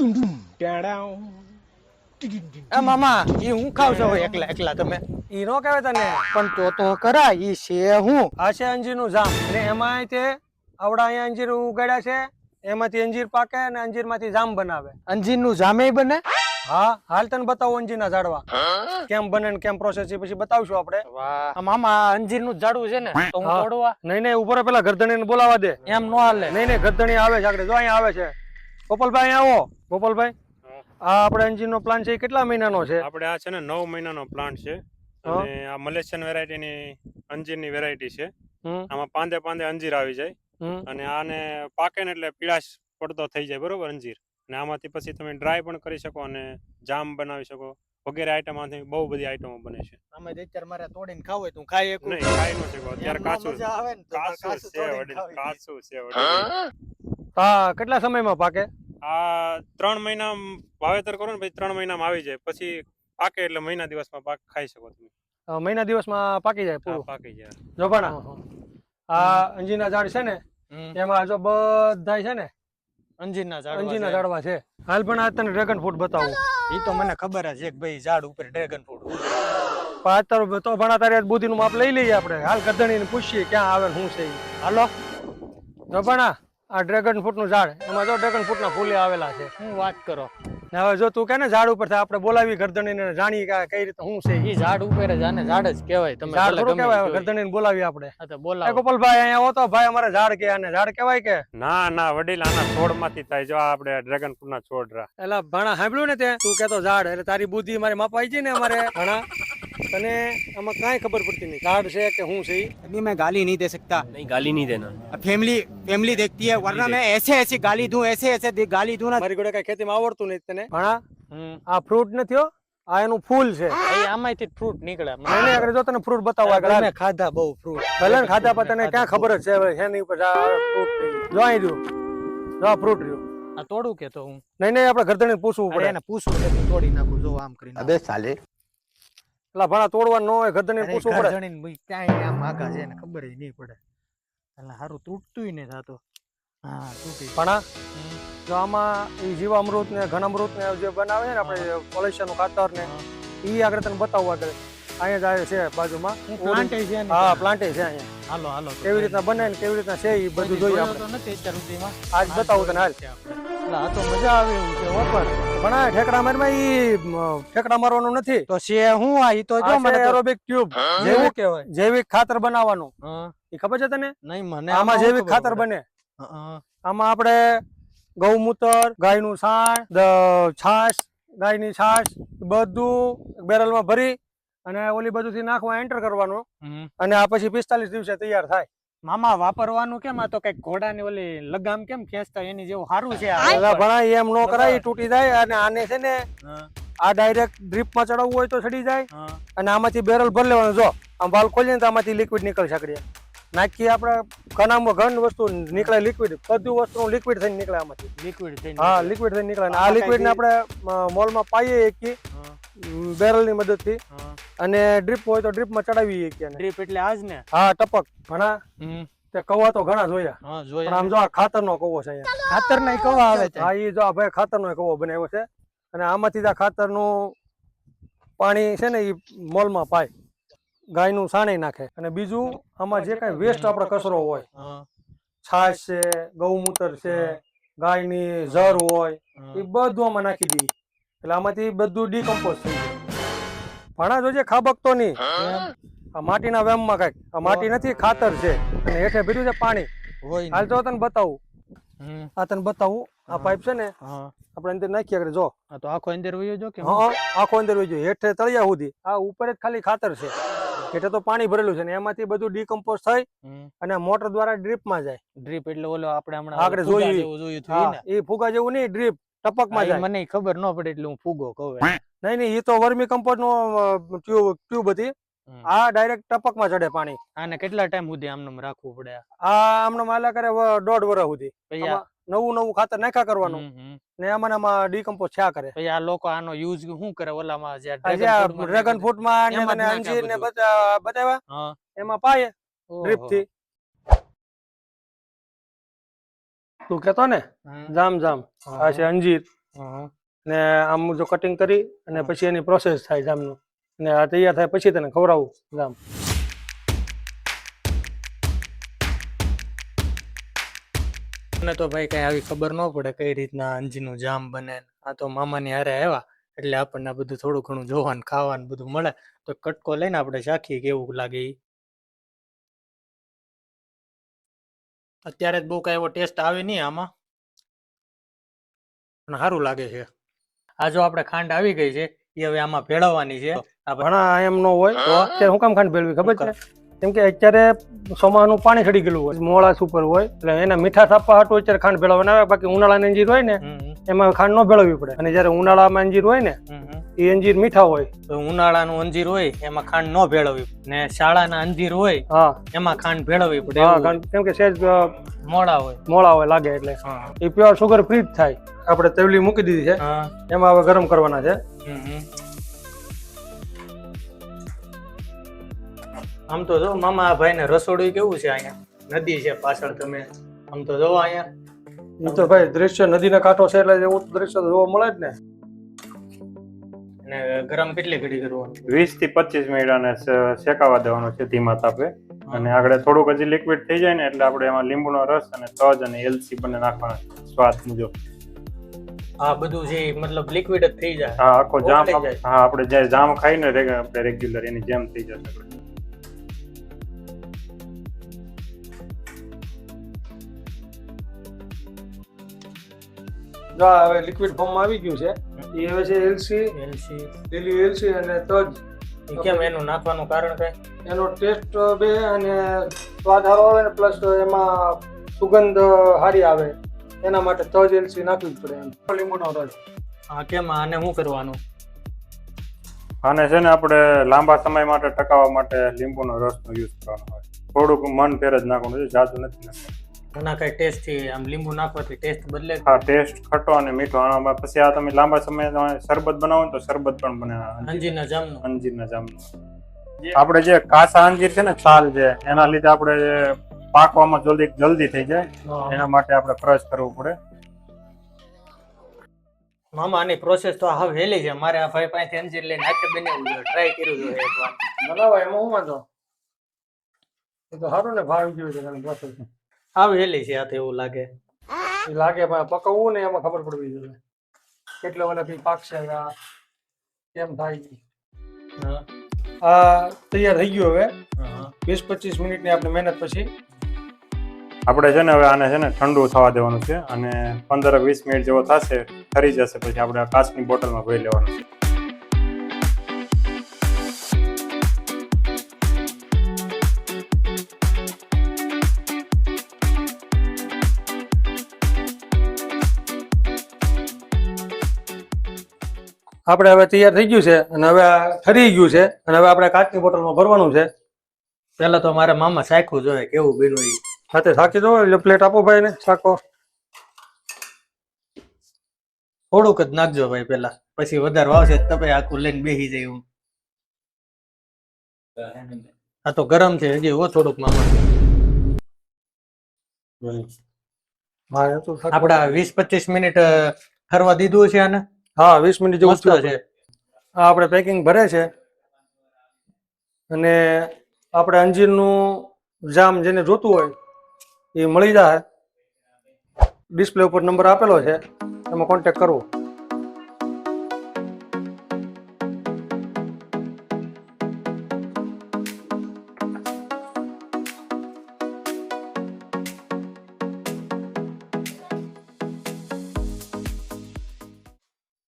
એ મામા ઈ હું ખાવ છો એકલા એકલા તમે ઈ નો કહેવાય તને પણ તો કરા ઈ છે હું આ છે અંજીરનું જામ અને એમાંય તે આવડા અહીંયા અંજીર ઉગાડ્યા છે એમાંથી અંજીર પાકે અને અંજીરમાંથી જામ બનાવે અંજીરનું જામે બને હા હાલ તને બતાવો અંજીરના ઝાડવા કેમ બને ને કેમ પ્રોસેસ છે પછી બતાવશું આપણે વાહ આ મામા અંજીરનું ઝાડવું છે ને તો હું હા. તોડવા નહીં નહીં ઉપર પેલા ગરદણીને બોલાવા દે એમ નો હાલે નહીં નહીં ગરદણી આવે છે આગળ જો અહીંયા આવે છે ગોપાલભાઈ અહીંયા આવો ગોપાલભાઈ આ આપણે અંજીરનો પ્લાન્ટ છે એ કેટલા મહિનાનો છે આપણે આ છે ને 9 મહિનાનો પ્લાન્ટ છે અને આ મલેશિયન વેરાયટીની અંજીરની વેરાયટી છે આમાં પાંદે પાંદે અંજીર આવી જાય અને આને પાકે ને એટલે પીળાશ પડતો થઈ જાય બરોબર અંજીર અને આમાંથી પછી તમે ડ્રાય પણ કરી શકો અને જામ બનાવી શકો વગેરે આઈટમમાંથી બહુ બધી આઈટમો બને છે અમે અત્યારે મારે તોડીને ખાવ હોય તો ખાઈ એકું નહીં ખાઈ ન શકો અત્યારે કાચું મજા આવે ને તો કાચું કાચું છે તોડીને વડીલ ખાવી. કાચું છે વડીલ હા કેટલા સમયમાં પાકે આ 3 મહિના વાવેતર કરો ને પછી 3 મહિનામાં આવી જાય પછી પાકે એટલે મહિના દિવસમાં પાક ખાઈ શકો તમે મહિના દિવસમાં પાકી જાય હા, પૂરું પાકી જાય જો પણ આ અંજીરના ઝાડ છે ને એમાં જો બધા છે ને અંજીરના અંજીરના ઝાડવા છે હાલ પણ આ તને ડ્રેગન ફ્રૂટ બતાવું ઈ તો મને ખબર જ છે કે ભાઈ ઝાડ ઉપર ડ્રેગન ફ્રૂટ પાતર તો ભણા તારે બુદ્ધિનું માપ લઈ લઈએ આપણે હાલ ગધણીને પૂછીએ ક્યાં આવે ને શું છે ઈ. હાલો જો ભણા આ ડ્રેગન ફ્રૂટ નું ઝાડ એમાં જો ડ્રેગન ફ્રૂટ ના ફૂલે આવેલા છે હું વાત કરો ને હવે જો તું કે ને ઝાડ ઉપર આપણે બોલાવી ગરદણીને જાણી કે કઈ રીતે શું છે ઈ. ઈ ઝાડ ઉપર જ આને ઝાડ જ કહેવાય તમે ઝાડ ભલે થોડું ગમે કહેવાય ઈ જોઈ. ગરદણીને બોલાવી આપણે હા તો એ બોલાવો ગોપાલભાઈ અહીંયા આવો તો ભાઈ અમારે ઝાડ કે આને ઝાડ કહેવાય કે ના ના વડીલ આના છોડમાંથી થાય જો આ આપણે ડ્રેગન ફ્રૂટ ના છોડ રહ્યા એલા ભણા સાંભળ્યું ને તે તું કેતો ઝાડ એટલે તારી બુદ્ધિ મારી માપાઈ છે ને અમારે ભણા તને આમાં કાંઈ ખબર પડતી નહીં ઝાડ છે કે શું છે ઈ. अभी मैं गाली नहीं दे सकता नहीं गाली नहीं देना फैमिली देखती है वरना मैं ऐसे ऐसे गाली दूं ऐसे गाली दूं ना મારી જોડે કઈ ખેતીમાં આવડતું નહીં તને ભણા આ ફ્રૂટ નથી હો આ એનું ફૂલ છે એ આમાંથી ફ્રૂટ નીકળે નહીં નહીં આગળ જો તને ફ્રૂટ બતાવો આગળ હાલ. મેં ખાધા બહુ ફ્રૂટ ભલે ને ખાધા પર તને ક્યાં ખબર જ છે હવે શેની ઉપર આ ફ્રૂટ છે. જો અહીં રહ્યું જો આ ફ્રૂટ રહ્યું આ તોડું કે તો હું નહીં નહીં આપણે ગરદણીને પૂછવું અરે પડે એને પૂછું કે તું તોડી નાખું જો આમ કરીને अबे साले એટલે ભણા તોડવાનું ન હોય ગરદણીને અરે પૂછવું ઘર પડે જણીને ભઈ ક્યાંય આમ આગા છે ને ખબર જ નહીં પડે એટલે હારું તૂટતુંય નહીં થાતો હા તૂટી ભણા જો આમાં ઈ જીવામૃત ને ઘનામૃત ને જે બનાવે છે ને આપણે પોલ્યુશન નું ખાતર ને ઈ આગળ તને બતાવવા આગળ અહીંયા જ આવે છે બાજુમાં પ્લાન્ટ છે ને હા પ્લાન્ટ છે અહીંયા હાલો હાલો તો કેવી રીતના બને ને કેવી રીતના છે ઈ બધું જોઈએ જોયો આપણે તો નથી અત્યાર સુધીમાં આજ બતાવું તને હાલ એટલે આ તો મજા આવે એવું છે ઓપર પણ આ ઠેકડા મારમાં ઈ ઠેકડા મારવાનું નથી તો છે હું આ ઈ તો જો મને તો એરોબિક ટ્યુબ જેવું કહેવાય જૈવિક ખાતર બનાવવાનું હા ઈ ખબર છે તને નહીં મને આમાં જૈવિક ખાતર બને આમાં આપણે ગૌમૂત્ર ગાયનું છાણ છાશ ગાયની છાશ બધું બેરલમાં ભરી અને ઓલી બાજુથી નાખવા એન્ટર કરવાનું અને આ પછી 45 દિવસે તૈયાર થાય મામા વાપરવાનું કેમ આ તો કઈક ઘોડાની ઓલી લગામ કેમ ખેંચતા એની જેવું સારું છે આ એટલે ભણા એમ નો કરાય ઈ તૂટી જાય અને આને છે ને આ ડાયરેક્ટ ડ્રીપમાં ચડાવવું હોય તો ચડી જાય અને આમાંથી બેરલ ભરી લેવાનું જો આમ વાલ ખોલીએ ને તો આમાંથી લિક્વિડ નીકળી શકે નાખી આપણે ઘન વસ્તુ નીકળે લિક્વિડ બધું વસ્તુ લિક્વિડ થઈને નીકળે આમાંથી લિક્વિડ થઈને હા લિક્વિડ થઈને નીકળે આ લિક્વિડ ને આપણે મોલમાં પાઈએ એકથી બેરલ ની મદદથી અને ડ્રીપ હોય તો ડ્રીપમાં ચડાવી શકીએ ડ્રીપ એટલે આજ ને હા ટપક ઘણા તે કવા તો ઘણા જોયા હા પણ જોયા આમ જો આ ખાતરનો કવો છે અહીંયા ખાતર નહીં કવા આવે છે હા ઈ જો આ ભાઈ ખાતરનો કવો બનાવ્યો છે અને આમાંથી આ ખાતરનું પાણી છે ને ઈ મોલમાં પાય ગાયનું સાણી નાખે અને બીજું આમાં જે કઈ વેસ્ટ આપણો કચરો હોય છાશ છે ગૌમૂત્ર છે ગાયની ઝર હોય એ બધું આમાં નાખી દઈએ એટલે આમાંથી બધું ડીકમ્પોઝ થઈ જાય ભણા જોજે ખાબકતો નહીં આ માટીના વેમમાં કઈક આ માટી નથી ખાતર છે અને હેઠે ભર્યું છે પાણી હોય હાલ તો તને બતાવું આ તને બતાવું આ પાઇપ છે ને હા આપણે અંદર નાખીએ આગળ જો આ તો આખો અંદર વયો જો કે હા આખો અંદર વહી જાય હેઠે તળિયા સુધી આ ઉપર જ ખાલી ખાતર છે હેઠે તો પાણી ભરેલું છે ને એમાંથી બધું ડીકમ્પોઝ થઈ અને મોટર દ્વારા ડ્રીપમાં જાય ડ્રીપ એટલે ઓલો આપણે હમણાં આગળ ફુગા જોયું જેવું જોયું હતું હા ઈ ને એ ફુગા જેવું નહીં ડ્રીપ ટપકમાં જાય મને ખબર ન પડે એટલે હું ફુગો કહું નહીં નહીં એ તો વર્મી કમ્પોઝ નું ટ્યુબ હતી આ ડાયરેક્ટ ટપકમાં ચડે પાણી આને કેટલા ટાઈમ સુધી આમને રાખવું પડે આ આમનો માલા કરે 1.5 વર્ષ સુધી પછી આ નવું ખાતર નાખ્યા કરવાનું ને આમાં ડીકમ્પોઝ થયા કરે પછી આ લોકો આનો યુઝ શું કરે ઓલામાં જે ડ્રેગન ફ્રૂટ માં એમાં જ નાખે અંજીર ને બધું. બતાવ્યા હા એમાં પાયે ડ્રીપ થી તું કેતો ને જામ જામ આ છે અંજીર ને આમ જો કટિંગ કરી અને પછી એની પ્રોસેસ થાય જામનું, ને આ તૈયાર થાય પછી તને ખવડાવું જામ. મને તો ભાઈ કઈ આવી ખબર ન પડે કઈ રીતના અંજીનું જામ બને. આ તો મામાની હારે આવ્યા એટલે આપણને બધું થોડું ઘણું જોવાનું ખાવાનું બધું મળે તો કટકો લઈને આપણે ચાખીએ કેવું લાગે ઈ. અત્યારે જ બહુ કઈ એવો ટેસ્ટ આવે નહીં આમાં, પણ સારું લાગે છે. આ જો આપણે ખાંડ આવી ગઈ છે એ હવે આમાં ભેળવવાની છે. ઘણા એમ ન હોય તો અત્યારે હું કામ ખાંડ ભેળવી ખબર છે? કેમ કે અત્યારે સોમાનું પાણી ચડી ગયેલું હોય, મોળાસ ઉપર હોય, એટલે એના મીઠા થાપવા હાટું અત્યારે ખાંડ ભેળવવાના આવે. બાકી ઉનાળાની અંજીર હોય ને એમાં ખાંડ ન ભેળવવી પડે. અને જયારે ઉનાળામાં અંજીર હોય ને એ અંજીર મીઠા હોય, તો ઉનાળાનું અંજીર હોય એમાં ખાંડ ન ભેળવવી, ને શાળાના અંજીર હોય હા એમાં ખાંડ ભેળવવી પડે. હા, કેમ કે સહેજ મોળા હોય લાગે એટલે એ પ્યોર સુગર ફ્રી જ થાય. આપણે તવલી મૂકી દીધી છે, એમાં હવે ગરમ કરવાના છે. આમ તો જો મામા આ ભાઈ ને રસોડું કેવું છે, અહીંયા નદી છે પાછળ. તમે આમ તો જો અહીંયા એ તો ભાઈ દ્રશ્ય નદીના કાંઠો છે એટલે એવું દ્રશ્ય જોવા મળે જ ને. અને ગરમ કેટલી ઘડી કરવાનું? 20 થી 25 મિનિટ આને શેકાવા દેવાનું છે ધીમા તાપે. અને આગળ થોડુંક હજી લિક્વિડ થઈ જાય ને એટલે આપણે એમાં લીંબુનો રસ અને તજ અને એલચી બંને નાખવાના સ્વાદ મુજબ. આ બધું છે મતલબ લિક્વિડ જ થઈ જાય? હા, આખો જામ. હા, આપણે જે જામ ખાઈને આપણે રેગ્યુલર એની જેમ થઈ જશે. હવે લિક્વિડ ફોર્મમાં આવી ગયું છે. એ હવે છે એલસી, લીલી એલસી અને તજ. કેમ એનું નાખવાનું કારણ કઈ? એનો ટેસ્ટ બે અને સ્વાદ સારો આવે ને પ્લસ એમાં સુગંધ સારી આવે એના માટે તજ એલસી નાખવી જ પડે. એમ લીંબુનો રસ. હા, કેમ આને શું કરવાનું? આને છે ને આપણે લાંબા સમય માટે ટકાવવા માટે લીંબુનો રસનો યુઝ કરવાનો હોય. થોડુંક મન ફેર જ નાખવાનું છે, જાજુ નથી નાખવાનું. એના કઈ ટેસ્ટ થી આમ લીંબુ નાખવાથી ટેસ્ટ બદલે? હા, ટેસ્ટ ખટ્ટો અને મીઠો. આમાં પછી આ તમે લાંબા સમય શરબત બનાવો ને તો શરબત પણ બને અંજીરના જામનું. અંજીરના જામનું. આપણે જે કાચા અંજીર છે ને છાલ છે એના લીધે આપણે પાકવામાં જલ્દી થઈ જાય, એના માટે આપણે ક્રશ કરવું પડે. મામા આની પ્રોસેસ તો હાવ હેલી છે. મારે આ ભાઈ પાસે અંજીર લઈને હાથે બનાવવું જોઈએ, ટ્રાય કર્યું છે એકવાર. બનાવાય એમાં હું વાંધો? એ તો સારું ને ભાવી ગયું છે એની પ્રોસેસ. હાવ હેલી છે આ તો એવું લાગે. એ લાગે પણ પકવવું ને એમાં ખબર પડવી જોઈએ કેટલો વાલાથી પાકશે, કેમ થાય. આ તૈયાર થઈ ગયું. હવે 20-25 મિનિટની આપણે મહેનત પછી આપણે છે ને હવે આને છે ને ઠંડુ થવા દેવાનું છે અને 15-20 મિનિટ જેવો થશે, ઠરી જશે પછી આપણે આ કાચની બોટલમાં ભરી લેવાનું છે. આપણે હવે તૈયાર થઈ ગયું છે અને હવે ઠરી ગયું છે અને હવે આપણે કાચની બોટલમાં ભરવાનું છે. પેલા તો મારે મામા ચાખવું જોઈએ કેવું બન્યું ઈ. સાથે થાકી દો એટલે પ્લેટ આપો ભાઈ ને ચાખો. થોડુંક જ નાખજો ભાઈ પેલા, પછી વધારે વાવશે તમે આખું લઈને બેસી જાય એવું. આ તો ગરમ છે હજી હો થોડુંક મામા. આપડા 20-25 મિનિટ ઠરવા દીધું છે આને. હા, 20 મિનિટ જેવું છે. આ આપણે પેકિંગ ભરે છે અને આપણે અંજીરનું જામ જેને જોતું હોય એ મળી જાય. ડિસ્પ્લે ઉપર નંબર આપેલો છે, એમાં કોન્ટેક્ટ કરવો.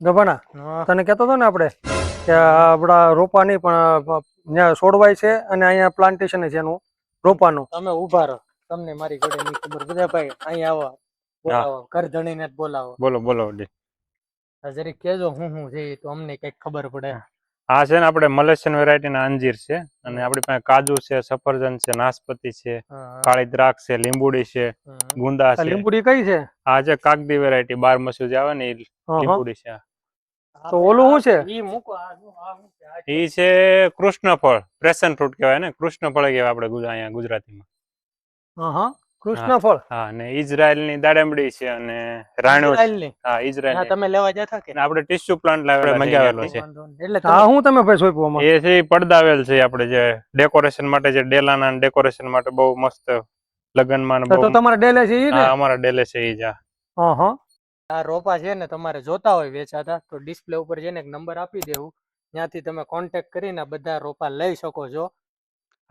ગભાના તને કહેતો હતો ને આપણે કે આપણા રોપા નહીં પણ ત્યાં છોડવાય છે અને અહીંયા પ્લાન્ટેશન છે એનું રોપાનું. તમે ઉભા રહો, તમને મારી ઘરે ની ખબર. બધા ભાઈ અહીંયા આવો, બોલાવો, ઘર ધણીને જ બોલાવો. બોલો. જરીક કેજો હું છે તો અમને કઈક ખબર પડે. આ છે ને આપણે મલેશિયન વેરાયટીના અંજીર છે અને આપણી પાસે કાજુ છે, સફરજન છે, નાશપતી છે, કાળી દ્રાક્ષ છે, લીંબુડી છે, ગુંદા છે. લીંબુડી કઈ છે? આ છે કાગદી વેરાયટી, 12 મસૂ જે આવે ને એ લીંબુડી છે. તો ઓલું શું છે? ઈ છે કૃષ્ણ ફળ, પેશન ફ્રૂટ કહેવાય ને, કૃષ્ણ ફળ કહેવાય આપણે અહીંયા ગુજરાતીમાં. કૃષ્ણ ફળ હા અને ઇઝરાયલની દાડમડી છે અને રાણો છે. ઇઝરાયલની. હા હા, ઇઝરાયલ તમે લેવા જતા કે આપણે ટીસ્યુ પ્લાન્ટ લાવેલા મંગાવેલો છે. વાંધો નહીં. એટલે હા તમે હું તમે ભાઈ સોંપ્યું આમાં એ છે ઈ પડદાવેલ છે આપણે જે ડેકોરેશન માટે જે ડેલાના ડેકોરેશન માટે બહુ મસ્ત લગનમાં ને તો બહુ તમારે ડેલે છે ઈ ને હા અમારા ડેલે છે ઈ જ હા હા આ રોપા છે ને તમારે જોતા હોય વેચાતા તો ડિસ્પ્લે ઉપર જઈને એક નંબર આપી દેવું, ત્યાંથી તમે કોન્ટેક્ટ કરીને બધા રોપા લઈ શકો છો.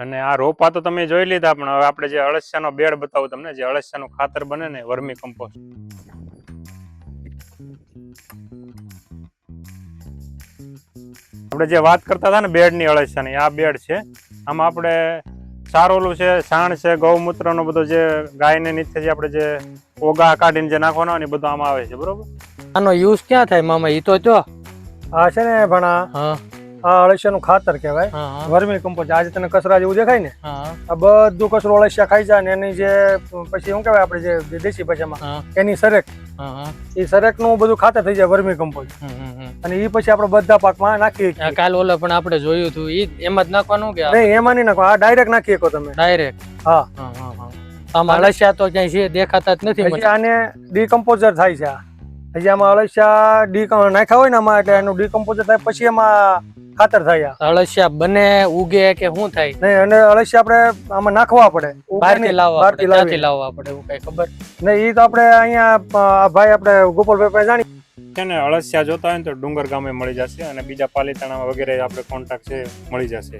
અને આ રોપા તો તમે જોઈ લીધા પણ હવે આપણે જે અળસિયાનો બેડ બતાવું તમને જે અળસિયાનું ખાતર બને ને વર્મી કમ્પોસ્ટ આપણે જે વાત કરતા હતા ને બેડની અળસિયાની આ બેડ છે. આમાં આપણે સારોલું છે, છાણ છે, ગૌમૂત્ર નો બધો જે ગાયને નીચે જે આપણે જે ઓગા કાઢીને જે નાખવાનો હોય ને એ બધું આમાં આવે છે બરોબર. આનો યુઝ ક્યાં થાય મામા ઈ તો જો. આ છે ને ભણા હા આ અળસિયાનું ખાતર કહેવાય, હા હા વર્મી કમ્પોસ્ટ. આજે તને કચરા જેવું દેખાય ને હા આ બધું કચરો અળસિયા ખાઈ જાય ને એની જે પછી શું કહેવાય આપણે જે દેશી ભાષામાં હા એની સરક, હા હા એ સરકનું બધું ખાતર થઈ જાય વર્મી કમ્પોસ્ટ. અને એ પછી આપણે બધા પાકમાં નાખીએ આ કાલ ઓલા પણ આપણે જોયું હતું ઈ એમ જ નાખવાનું કે નહીં એમાં નહીં નાખો, આ ડાયરેક્ટ નાખી શકો તમે. ડાયરેક્ટ? હા હા હા હા. આમાં અળસિયા તો ક્યાંય છે દેખાતા જ નથી હજી મને. આને ડીકમ્પોઝર થાય છે આ. હજી આમાં અળસિયા નાખ્યા હોય ને આમાં એટલે એનું ડીકમ્પોઝર થાય પછી એમાં ખાતર થાય આ. અળસિયા બને ઉગે કે શું થાય? નહીં અને અળસિયા આપણે આમાં નાખવા પડે, બહારથી લાવવા બહારથી પડે, ક્યાંથી લાવીને. લાવવા પડે એવું કઈ ખબર? નહીં એ તો આપણે અહીંયા આ ભાઈ આપણે ગોપાલભાઈ પાસે જાણી છે ને અળસિયા જોતા હોય ને તો ડુંગર ગામે મળી જશે અને બીજા પાલીતાણા વગેરે આપણે કોન્ટેક્ટ છે મળી જશે.